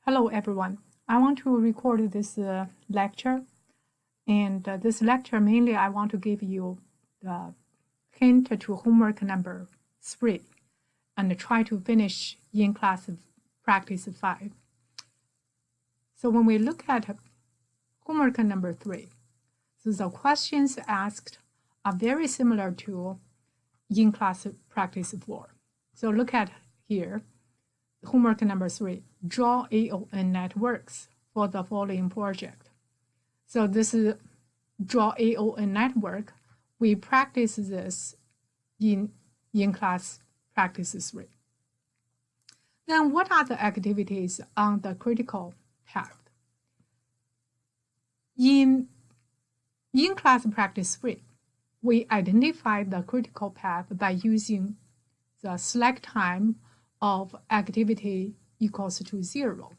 Hello, everyone. I want to record this lecture. And this lecture, mainly, I want to give you the hint to homework number 3 and try to finish in class practice 5. So when we look at homework number 3, so the questions asked are very similar to in class practice 4. So look at here. Homework number 3, draw AON networks for the following project. So this is draw AON network. We practice this in class practice 3. Then what are the activities on the critical path? In class practice 3, we identify the critical path by using the select time of activity equals to 0.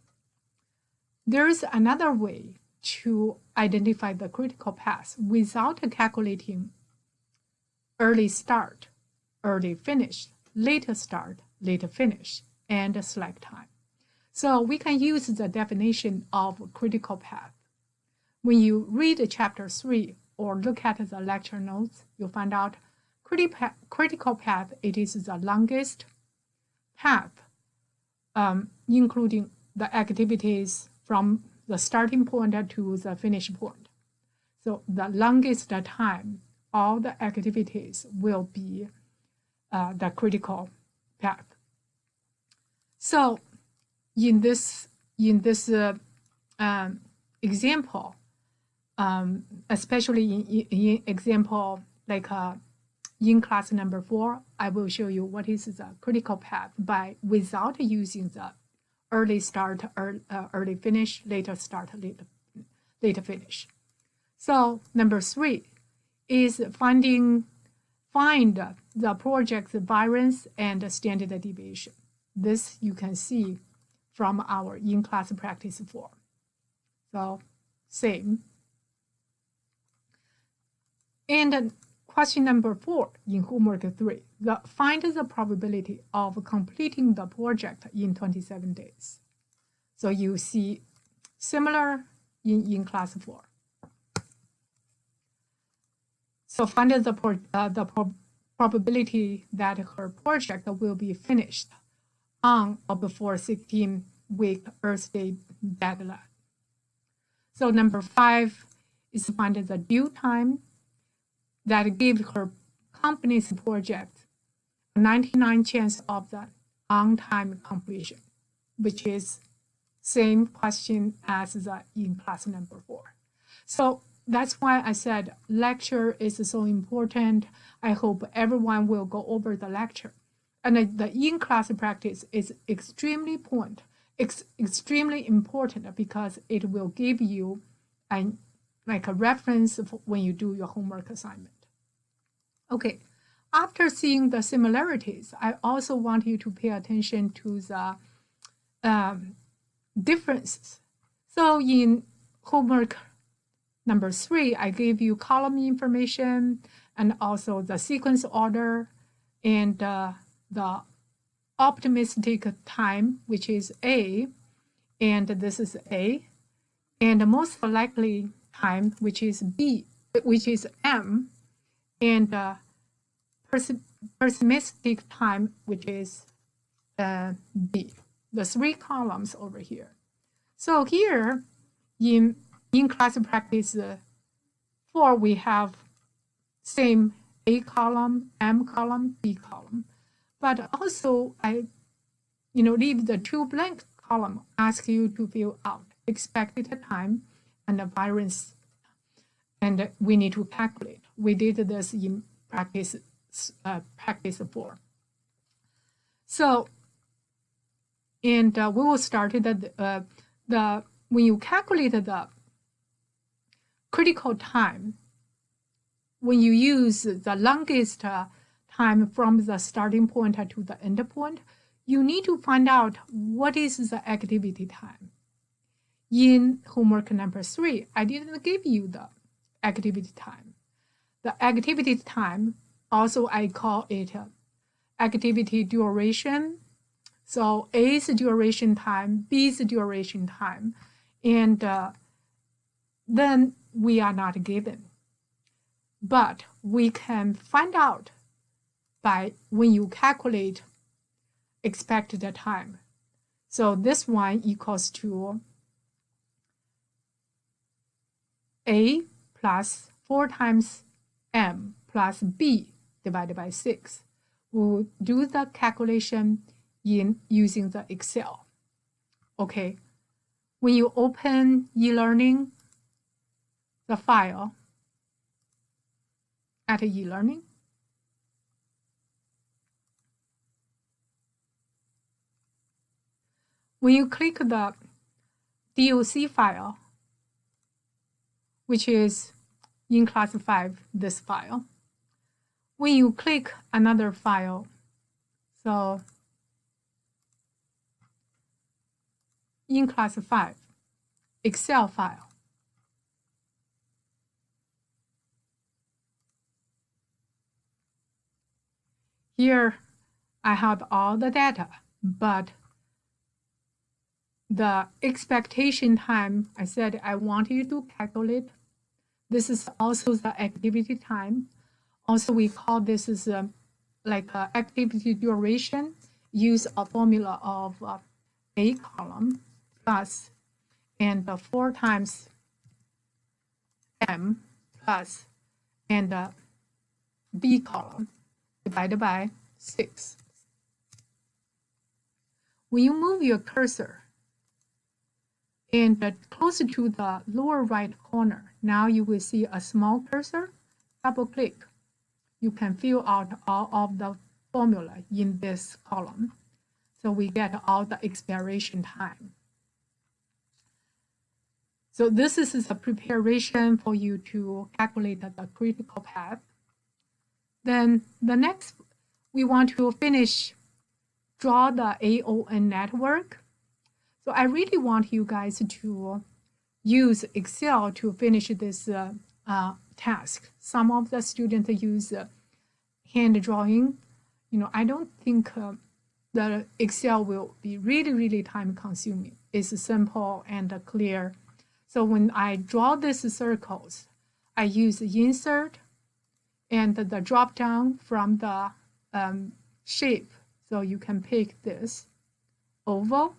There is another way to identify the critical path without calculating early start, early finish, later start, later finish, and select time. So we can use the definition of critical path. When you read chapter 3 or look at the lecture notes, you'll find out critical path, it is the longest path, including the activities from the starting point to the finish point. So the longest time, all the activities will be the critical path. So in this example, especially in example like in class number 4, I will show you what is the critical path without using the early start, early finish, later start, later finish. So number 3 is find the project's variance and standard deviation. This you can see from our in-class practice 4. So same. And question number 4 in homework 3, find the probability of completing the project in 27 days. So you see similar in class 4. So find the probability that her project will be finished on or before 16-week Earth Day deadline. So number 5 is find the due time that gives her company's project a 99% chance of the on-time completion, which is same question as the in class number 4. So that's why I said lecture is so important. I hope everyone will go over the lecture. And the in-class practice is extremely important because it will give you a reference when you do your homework assignment. Okay, after seeing the similarities, I also want you to pay attention to the differences. So in homework number 3, I gave you column information and also the sequence order and the optimistic time, which is A, and this is A, and the most likely time, which is B, which is M, and pessimistic time, which is B. The 3 columns over here. So here in class practice 4, we have same A column, M column, B column. But also I leave the 2 blank column, ask you to fill out expected time and the variance, and we need to calculate. We did this in practice 4. So, and we will start when you calculate the critical time, when you use the longest time from the starting point to the end point, you need to find out what is the activity time. In homework number 3, I didn't give you the activity time. The activity time, also I call it activity duration, So A's duration time, B's duration time, and then we are not given. But we can find out by when you calculate expected time. So this one equals to A plus 4 times M plus B divided by 6. We'll do the calculation in using the Excel. Okay, when you open e-learning, the file at e-learning, when you click the DOC file, which is in class 5, this file, when you click another file, so in class 5, Excel file, here I have all the data, but the expectation time, I said I want you to calculate. This is also the activity time. Also, we call this is like activity duration. Use a formula of A column plus and 4 times M plus and B column divided by 6. When you move your cursor and closer to the lower right corner, now you will see a small cursor. Double click. You can fill out all of the formula in this column. So we get all the expiration time. So this is the preparation for you to calculate the critical path. Then the next, we want to draw the AON network. So I really want you guys to use Excel to finish this task. Some of the students use hand drawing. I don't think the Excel will be really time consuming. It's simple and clear. So when I draw these circles, I use insert and the drop down from the shape. So you can pick this oval.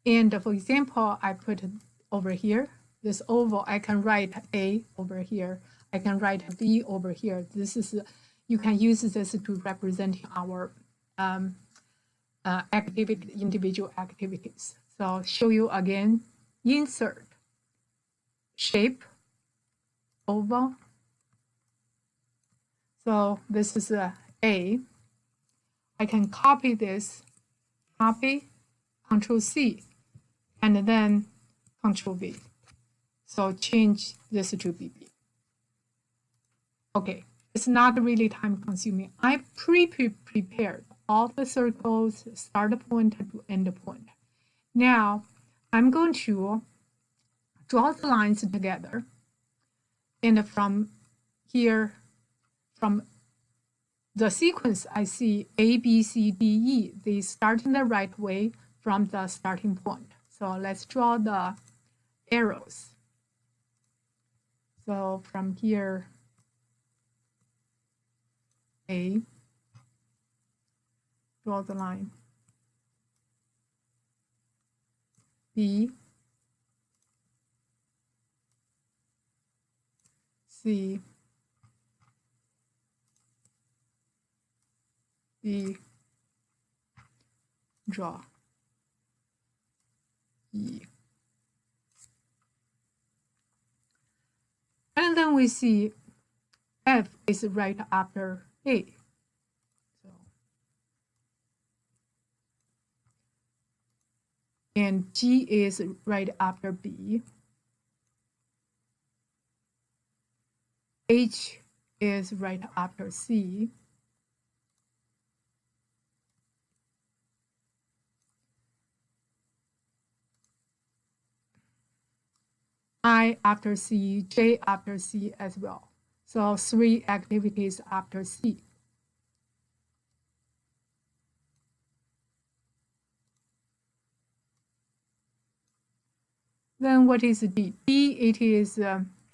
And for example, I put it over here, this oval, I can write A over here. I can write B over here. This is, you can use this to represent our individual activities. So show you again, insert, shape, oval. So this is A. I can copy this, copy, Control C, and then Control V. So change this to BB. Okay, it's not really time consuming. I prepared all the circles, start point to end point. Now I'm going to draw the lines together. And from here, from the sequence, I see A, B, C, D, E. They start in the right way from the starting point. So let's draw the arrows. So from here, A, draw the line. B, C, D, draw, E. And then we see F is right after A. So, and G is right after B. H is right after C. I after C, J after C as well. So 3 activities after C. Then what is D? D, it is,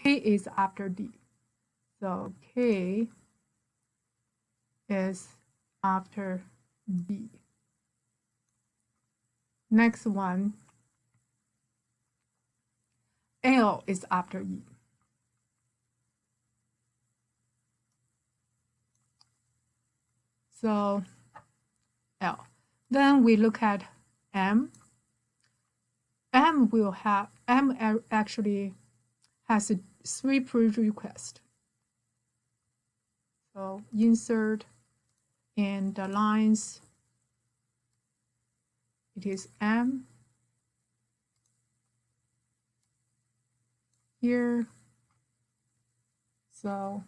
K is after D. So K is after D. Next one, L is after E. So L. Then we look at M. M actually has 3 prerequisites. So insert and the lines, it is M here. So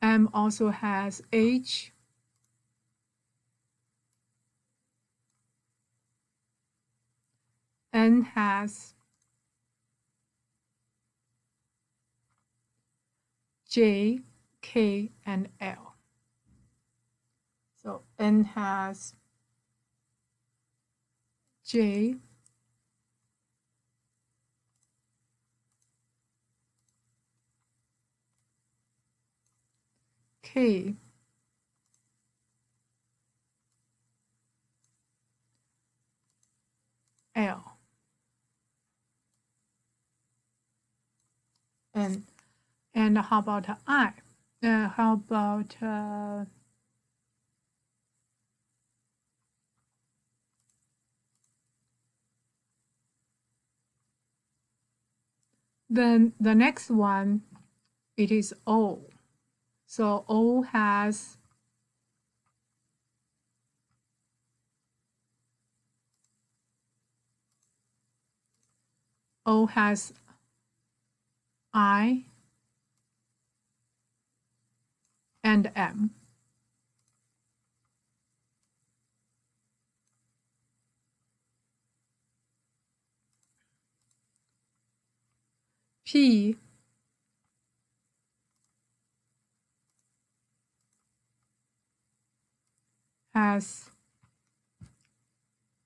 M also has H. N has J, K, and L. So N has J, K, L, and how about I? How about then the next one, it is O. So O has I and M. P has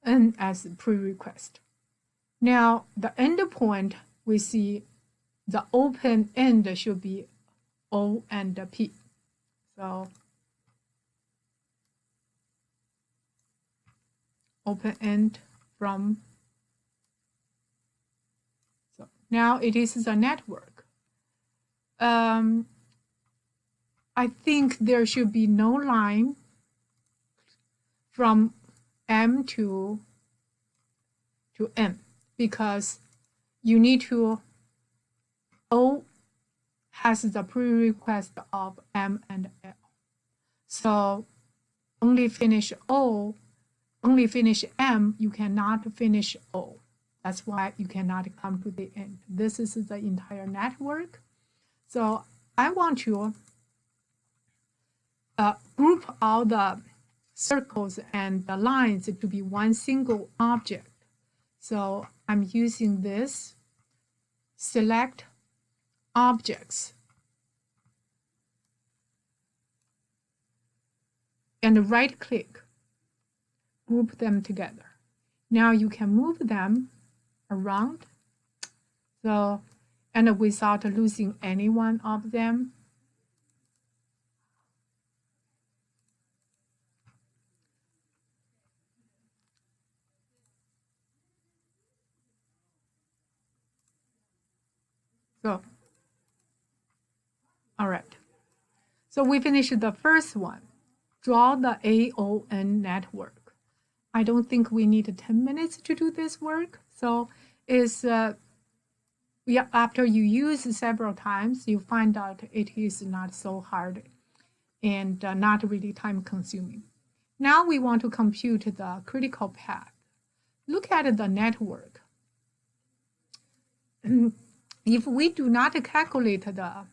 N as prerequisite. Now the endpoint, we see the open end should be O and P. So open end from. So now it is the network. I think there should be no line from M to N, because you need to, O has the prerequisite of M and L. So only finish O, only finish M, you cannot finish O. That's why you cannot come to the end. This is the entire network. So I want to group all the circles and the lines to be one single object. So I'm using this select objects and right click, group them together. Now you can move them around, so, and without losing any one of them. So, all right. So we finished the first one. Draw the AON network. I don't think we need 10 minutes to do this work. So it's yeah, after you use several times, you find out it is not so hard and not really time consuming. Now we want to compute the critical path. Look at the network. If we do not calculate the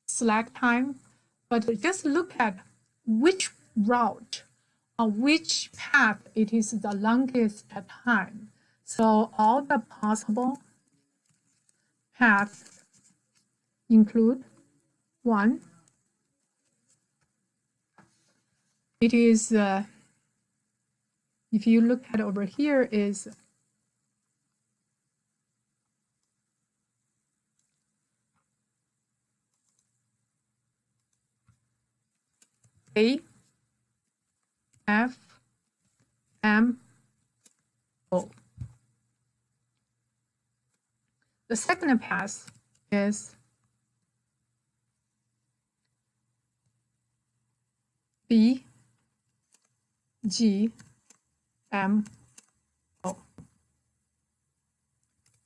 slack time, but just look at which route or which path it is the longest time. So all the possible paths include 1. It is if you look at over here is A, F, M, O. The second pass is B, G, M, O.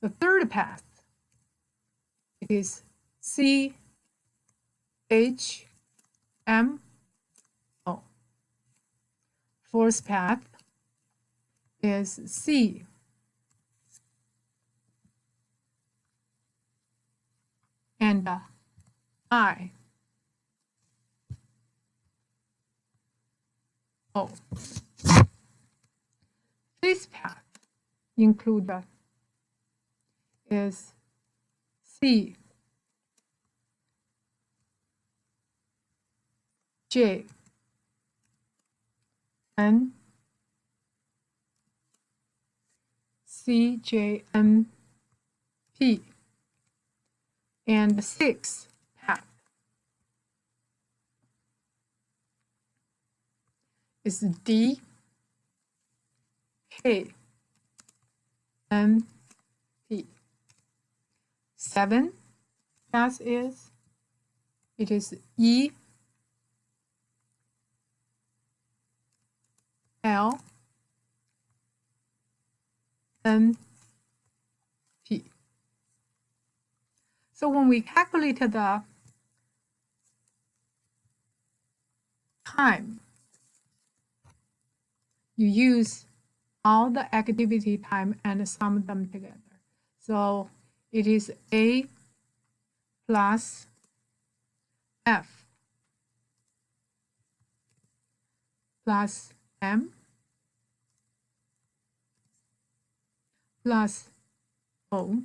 The third path is C, H, M, O. Fourth path is C, and I, O. Fifth path include is C, J, N, C, J, N, P. And the sixth path is D, K, N, P. Seven path is E, L, N, P. So when we calculate the time, you use all the activity time and sum them together. So it is A plus F plus M plus O.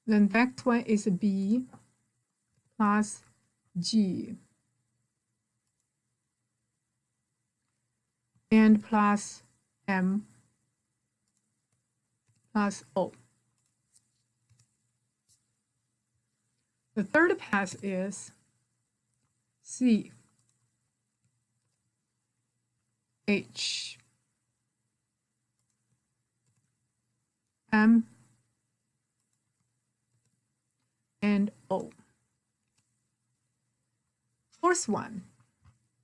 The next one is B plus G and plus M plus O. The third pass is C, H, M, and O. Fourth one,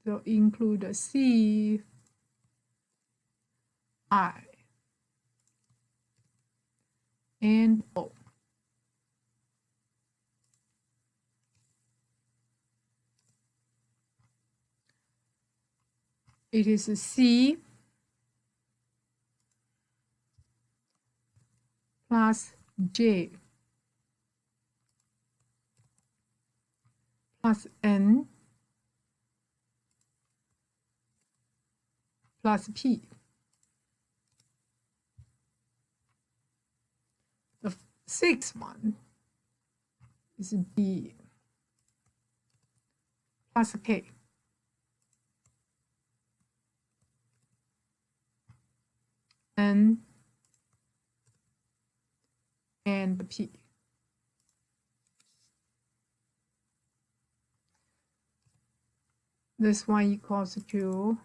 so include C, I, and O. It is C plus J plus N plus P. The sixth one is D plus K. N and P. This one equals to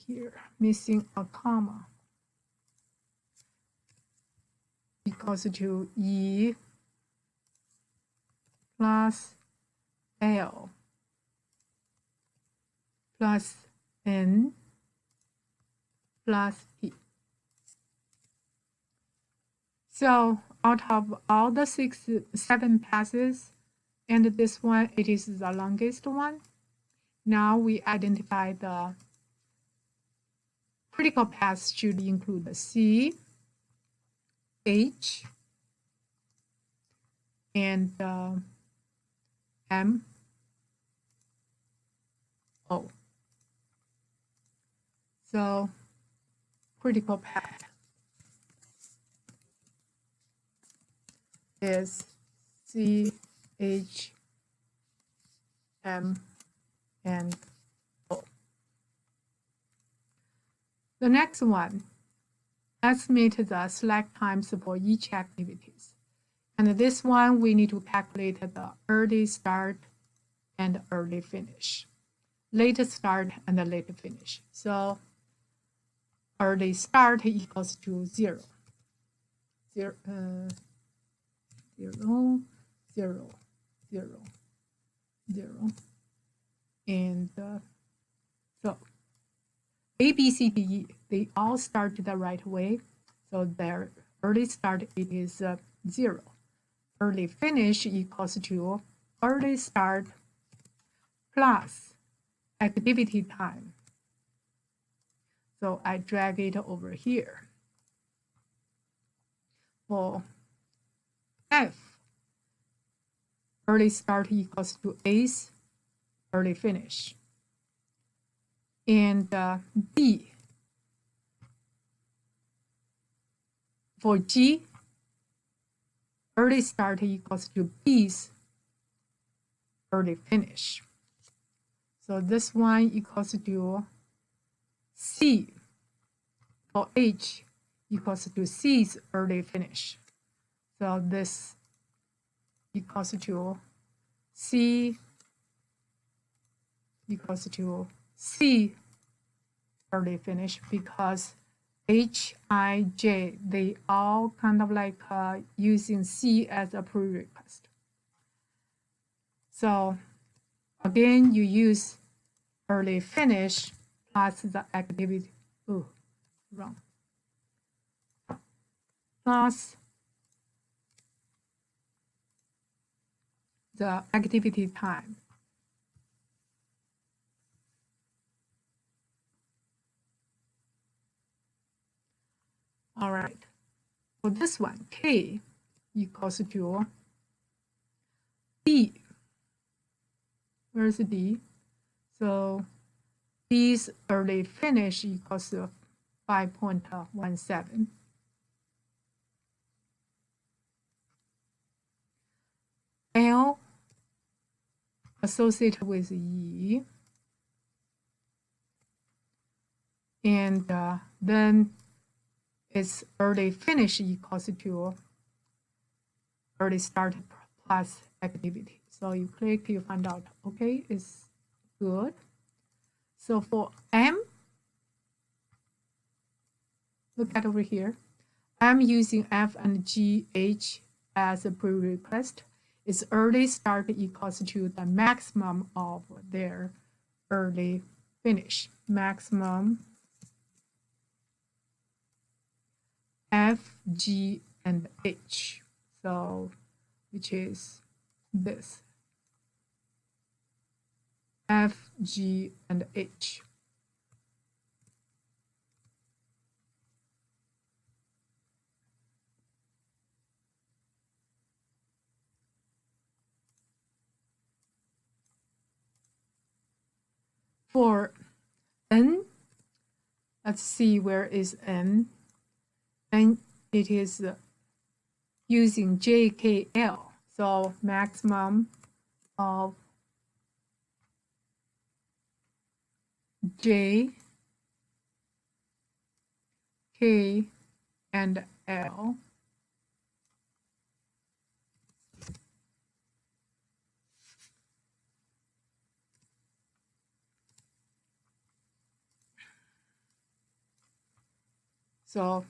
here, missing a comma, equals to E plus L plus N plus P. So out of all the seven passes, and this one, it is the longest one. Now we identify the critical paths should include C, H, and M, O. So critical path is C, H, M and O. The next one, estimate the slack times for each activities. And this one, we need to calculate the early start and early finish, late start and the late finish. So early start equals to 0. 0, 0, 0, 0, 0. And so A, B, C, D, E, they all start the right way. So their early start, it is 0. Early finish equals to early start plus activity time. So I drag it over here. For F, early start equals to A's early finish. And B, for G, early start equals to B's early finish. So this one equals to C. For H equals to C's early finish. So this equals to C equals to C early finish, because H, I, J, they all kind of like using C as a prerequisite. So again, you use early finish plus the activity, wrong, plus the activity time. All right, for this one, K equals to D. Where's D? So D's early finish equals to 5.17. L associated with E. And then its early finish equals to early start plus activity. So you click, you find out, okay, it's good. So for M, look at over here. I'm using F and G, H as a prerequisite. Its early start equals to the maximum of their early finish. Maximum F, G, and H. So, which is this. F, G, and H. For N, let's see where is N. And it is using JKL. So maximum of J, K, and L. So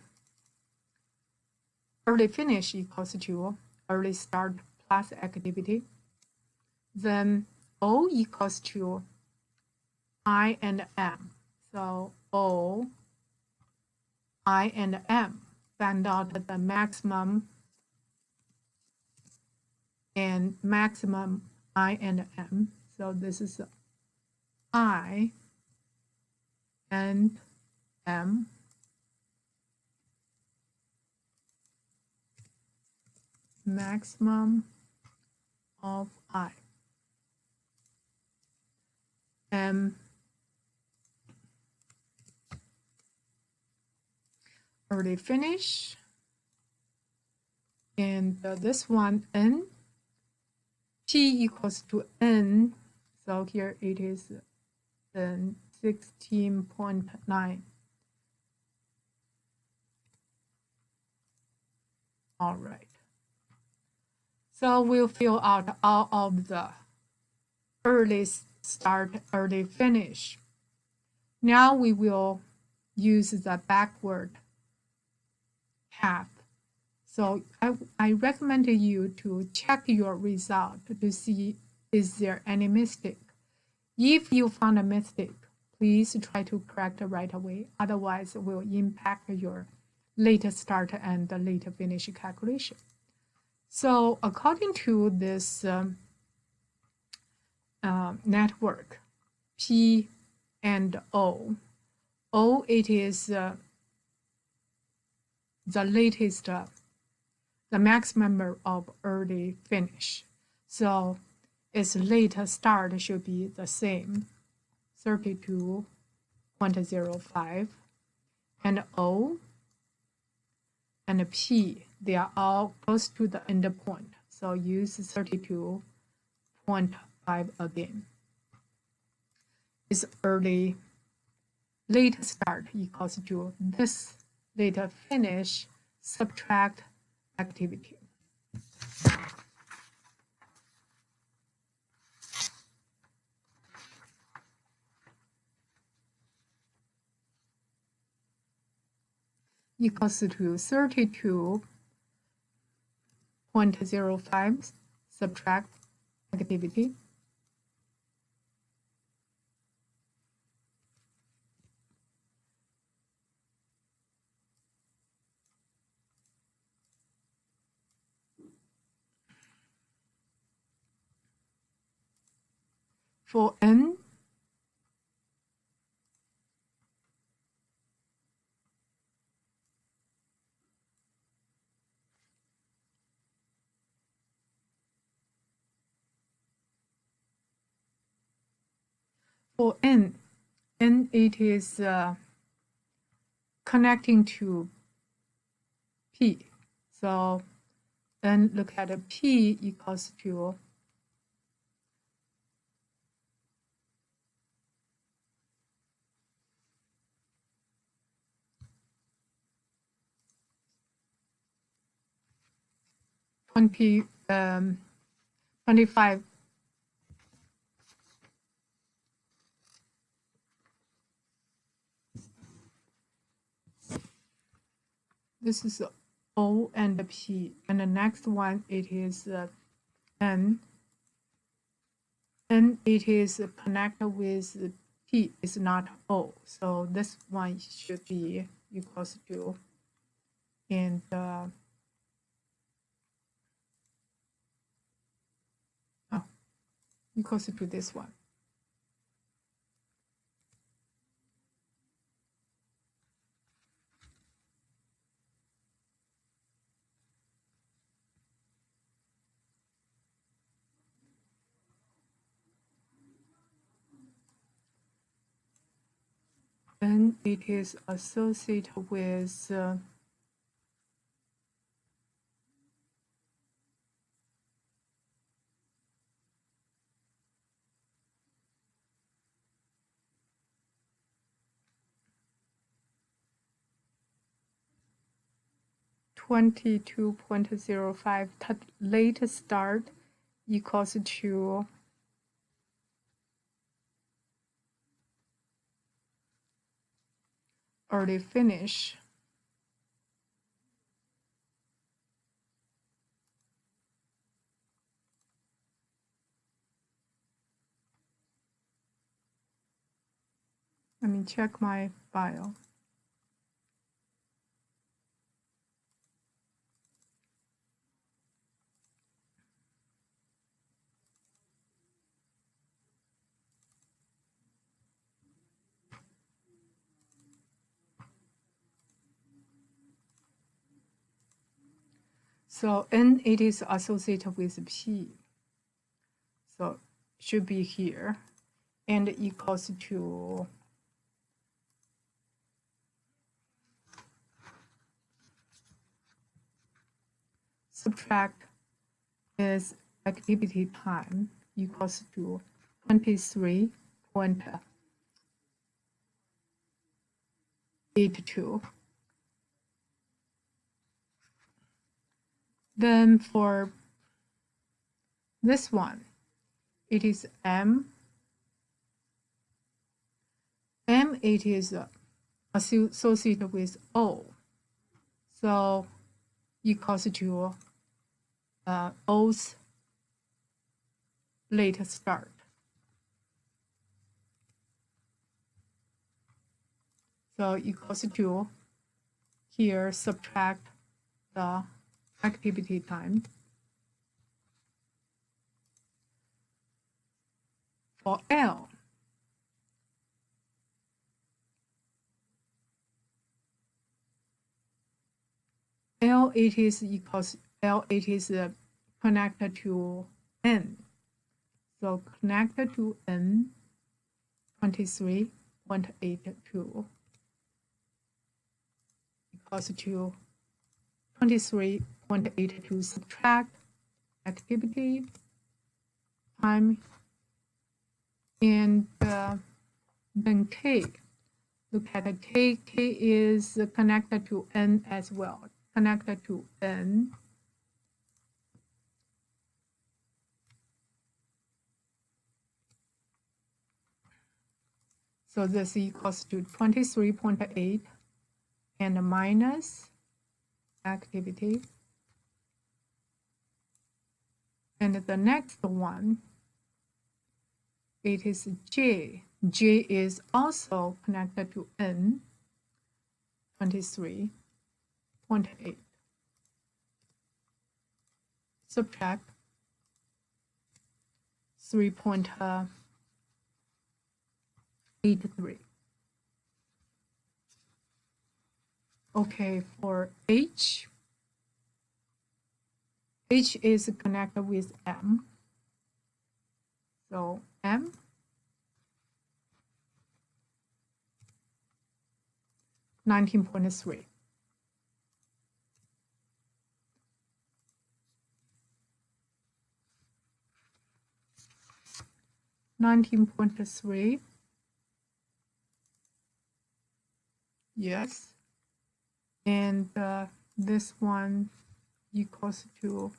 early finish equals to early start plus activity. Then O equals to I and M. So O, I and M. Find out the maximum and maximum I and M. So this is I and M. Maximum of I. M early finish. And this one N. T equals to N. So here it is 16.9. All right. So we'll fill out all of the early start, early finish. Now we will use the backward path. So I recommend you to check your result to see is there any mistake. If you found a mistake, please try to correct it right away. Otherwise, it will impact your late start and late finish calculation. So according to this network, P and O, it is the latest, the max number of early finish. So its late start should be the same, 32.05. And O and P, they are all close to the end point. So use 32.5 again. This late start equals to this late finish subtract activity. Equals to 32.05 subtract activity. For N, it is connecting to P. So then look at P equals to 25. This is O and P, and the next one it is N. N it is connected with P, is not O. So this one should be equals to, and equals to this one. Then it is associated with 22.05 late start equals to early finish. Let me check my file. So N it is associated with P. So should be here and equals to subtract is activity time equals to 23.82. Then for this one, it is M. M, it is associated with O. So equals to O's late start. So equals to, here subtract the activity time. For L, it is connected to N. So connected to N, 23.82 equals to 23.82 subtract activity time, and then K. Look at the K. K is connected to N as well. Connected to N. So this equals to 23.8 and minus activity. And the next one, it is J. J is also connected to N, 23.8. Subtract 3.83. Okay, for H, H is connected with M. So M, 19.3. Yes, and this one equals to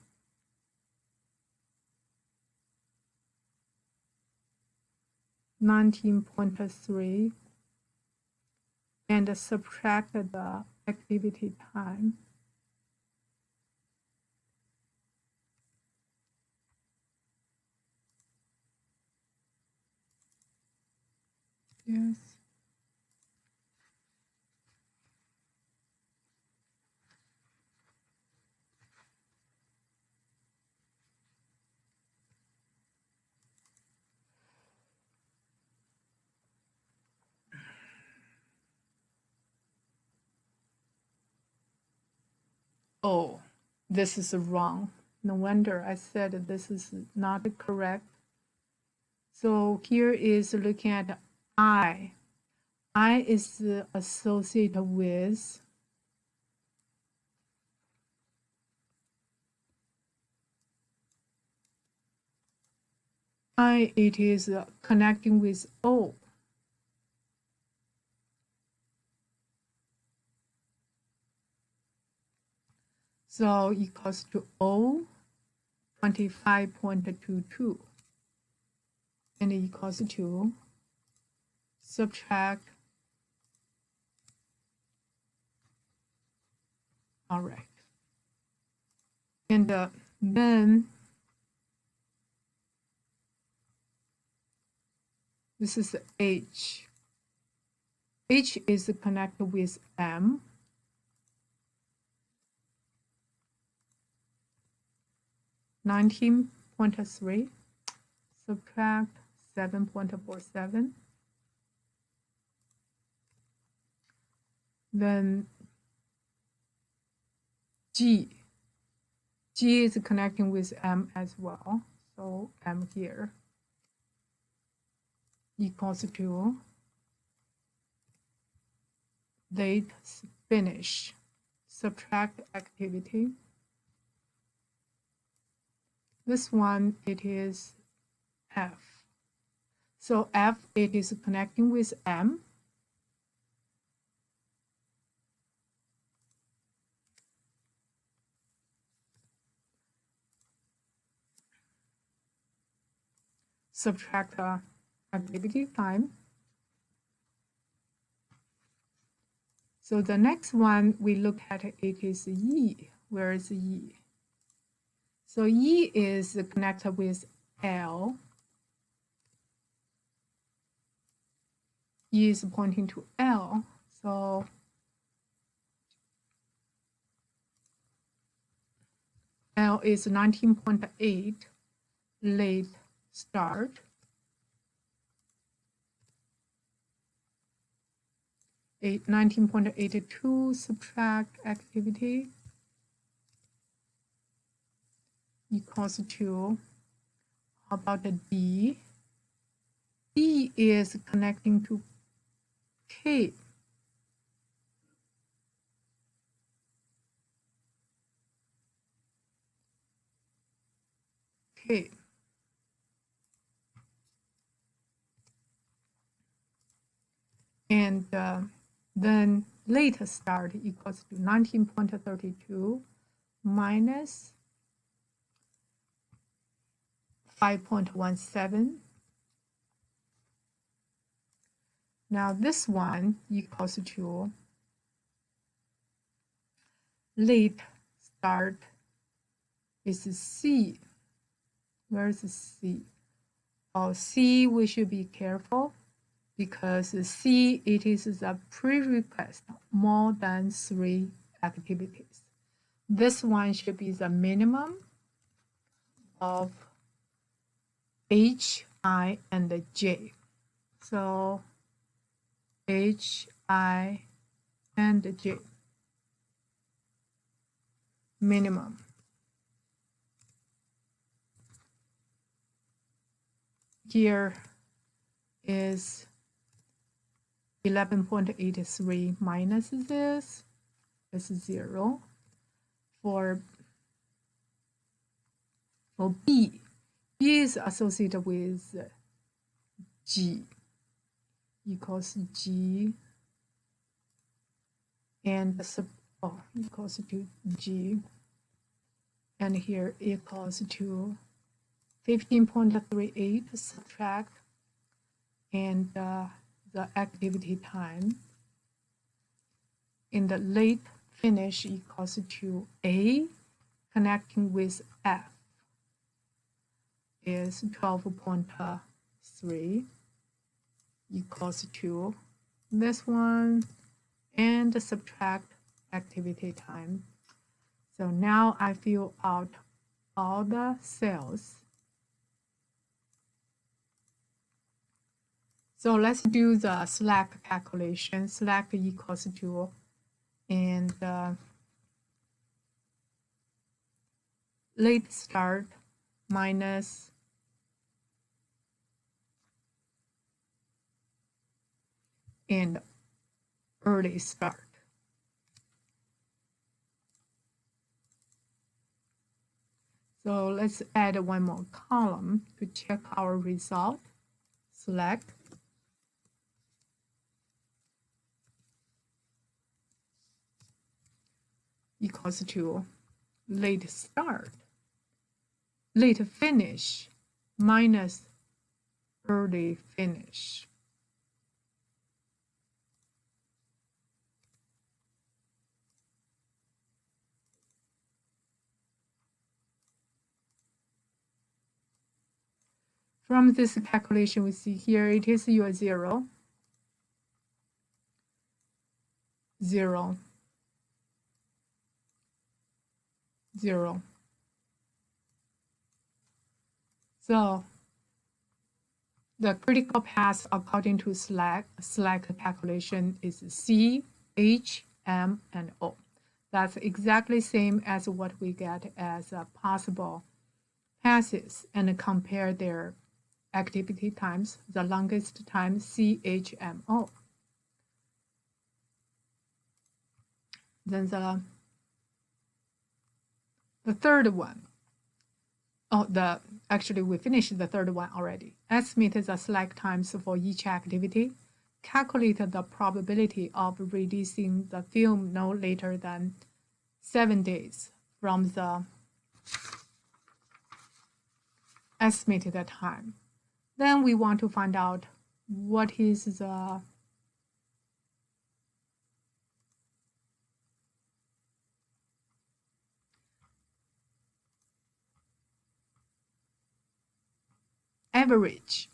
19.3 and subtract the activity time. Yes. Oh, this is wrong. No wonder I said this is not correct. So here is looking at I. I is associated with I, it is connecting with O. So equals to O, 25.22. And equals to subtract. All right. And then this is H. H is connected with M. (19.3) subtract 7.47. Then G. G is connecting with M as well. So M here equals to date finish. Subtract activity. This one, it is F. So F, it is connecting with M. Subtract activity time. So the next one we look at it is E. Where is E? So E is connected with L. E is pointing to L. So L is 19.8 late start. 19.82 subtract activity equals to, how about the D? D is connecting to K. K. And then late start equals to 19.32 minus 5.17. Now this one equals to late start is C. Where's C? Oh, C, we should be careful because C, it is the prerequisite more than 3 activities. This one should be the minimum of H, I, and J. So H, I, and J. Minimum. Here is 11.83 minus this is 0. For B, B is associated with G equals G and equals to G, and here equals to 15.38 subtract and the activity time in the late finish equals to A connecting with F is 12.3 equals to this one and subtract activity time. So now I fill out all the cells. So let's do the slack calculation. Slack equals to, and late start minus and early start. So let's add one more column to check our result. Select. Equals to late start, late finish minus early finish. From this calculation, we see here it is your 0, 0, 0. So the critical path according to Slack calculation is C, H, M, and O. That's exactly same as what we get as possible passes and compare their activity times. The longest time CHMO. Then the third one, Actually we finished the third one already. Estimate the slack times for each activity. Calculate the probability of releasing the film no later than 7 days from the estimated time. Then we want to find out what is the average.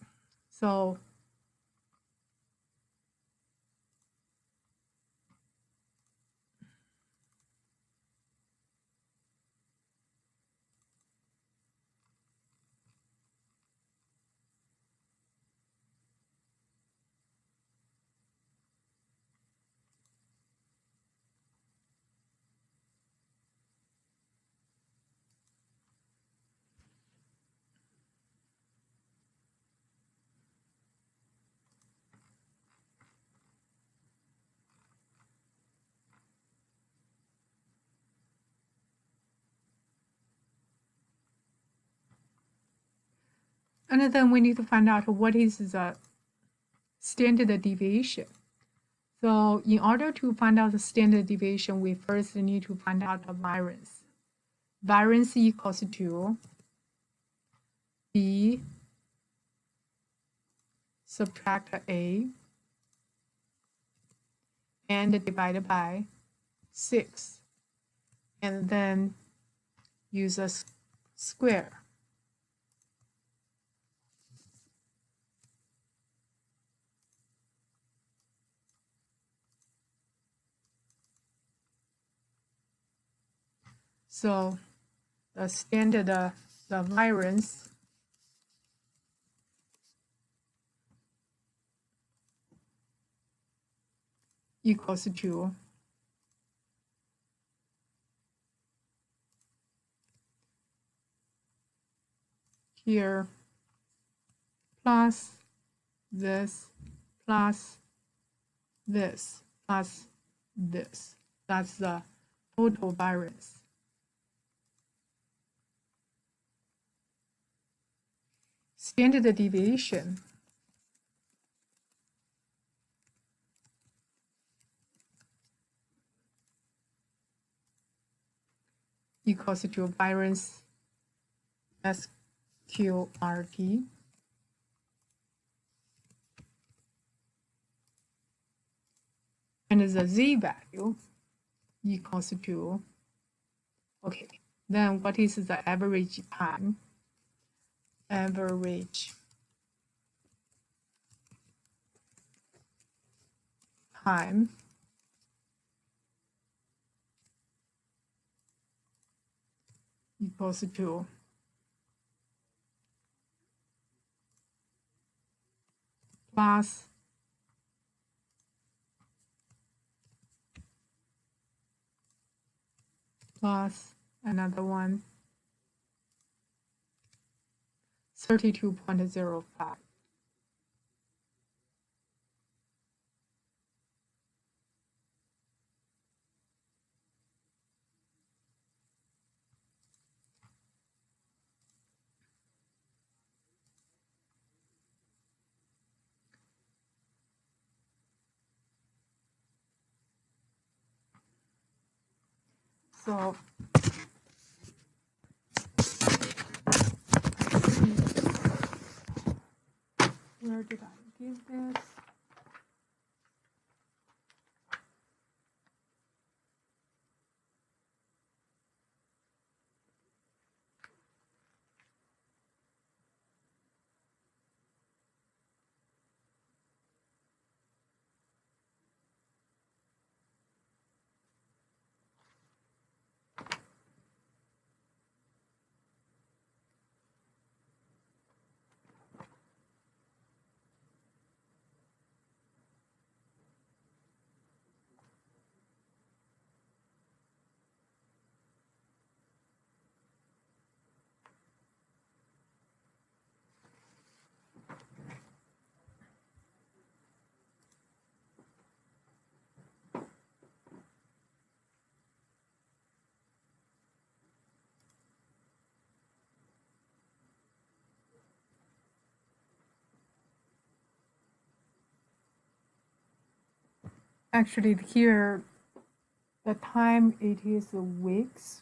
So and then we need to find out what is the standard deviation. So in order to find out the standard deviation, we first need to find out the variance. Variance equals to B subtract A and divided by 6. And then use a square. So the standard, the variance equals to here plus this plus this plus this. That's the total variance. Standard deviation equals to variance SQRT and the z value equals to, okay, then what is the average time? Average time equals to plus another one 32.05. So where did I give this? Actually, here, the time it is weeks.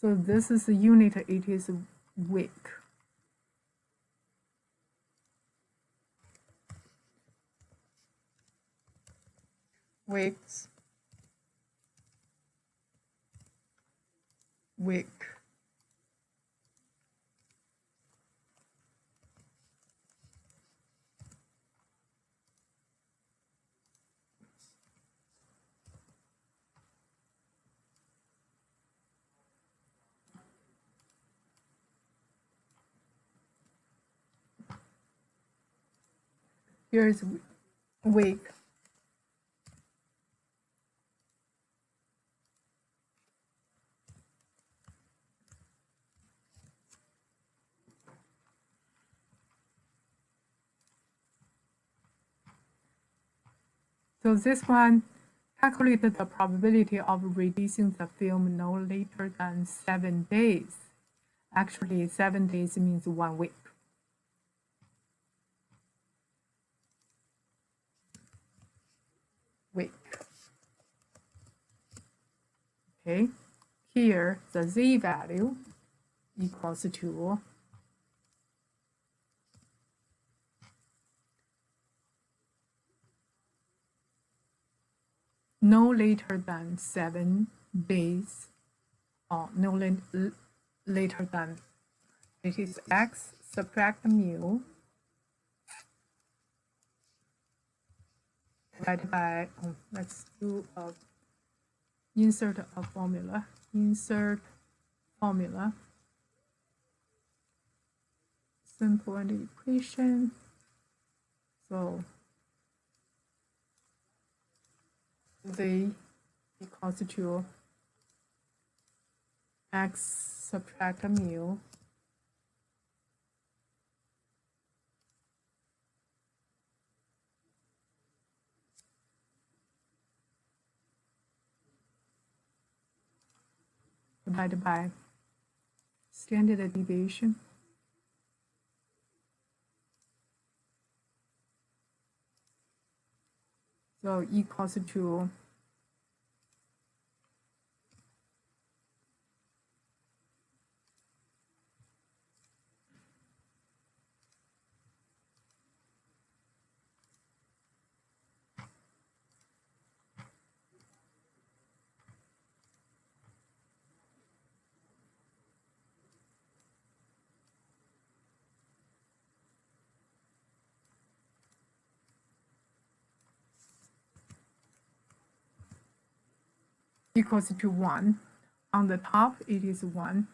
So this is the unit, it is week. Weeks, week. Here's week. So this one calculated the probability of releasing the film no later than 7 days. Actually, 7 days means 1 week. Week. Okay, here the z value equals to no later than 7 days, or no later than, it is x subtract mu divided by, let's do insert a formula, insert formula, simple and equation. So z equals to x subtract mu divided by standard deviation. So equals to equals to 1. On the top, it is 1.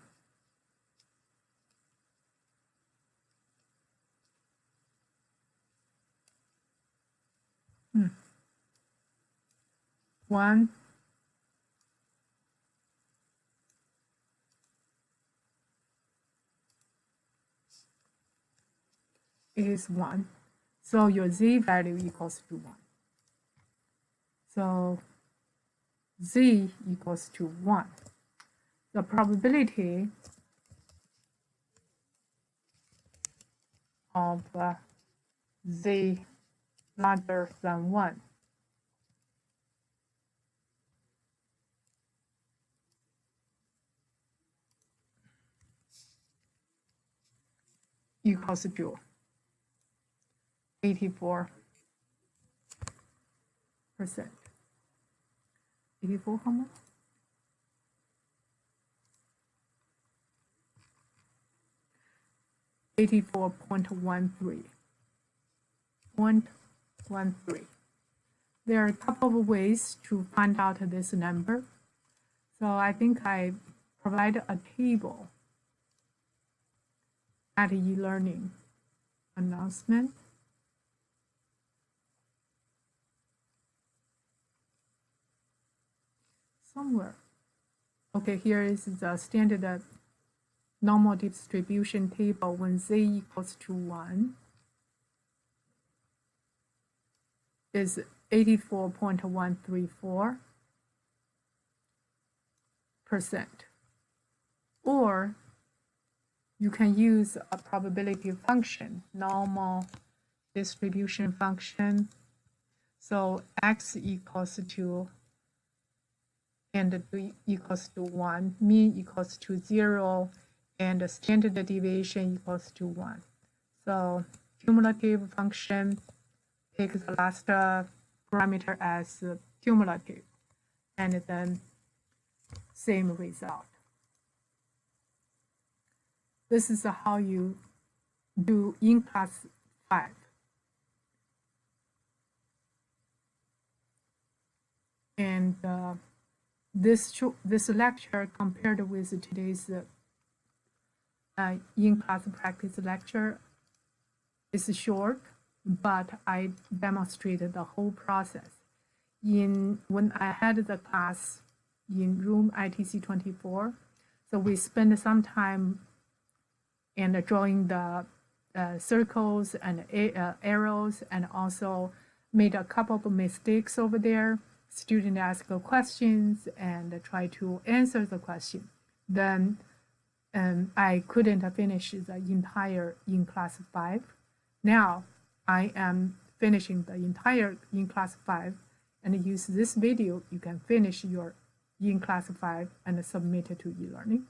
One, it is 1. So your z value equals to 1. So z equals to 1. The probability of z larger than 1 equals to 84%. 84 how much? 84.13. 0.13. There are a couple of ways to find out this number. So I think I provide a table at e-learning announcement. Somewhere. Okay, here is the standard normal distribution table when z equals to 1 is 84.134%. Or you can use a probability function, normal distribution function. So x equals to and equals to 1, mean equals to 0, and standard deviation equals to 1. So cumulative function takes the last parameter as cumulative, and then same result. This is how you do in class 5. And this lecture compared with today's in-class practice lecture is short, but I demonstrated the whole process. When I had the class in room ITC 24, so we spent some time and drawing the circles and arrows, and also made a couple of mistakes over there. Student ask questions and try to answer the question. Then I couldn't finish the entire in class 5. Now I am finishing the entire in class 5, and use this video. You can finish your in class 5 and submit it to e-learning.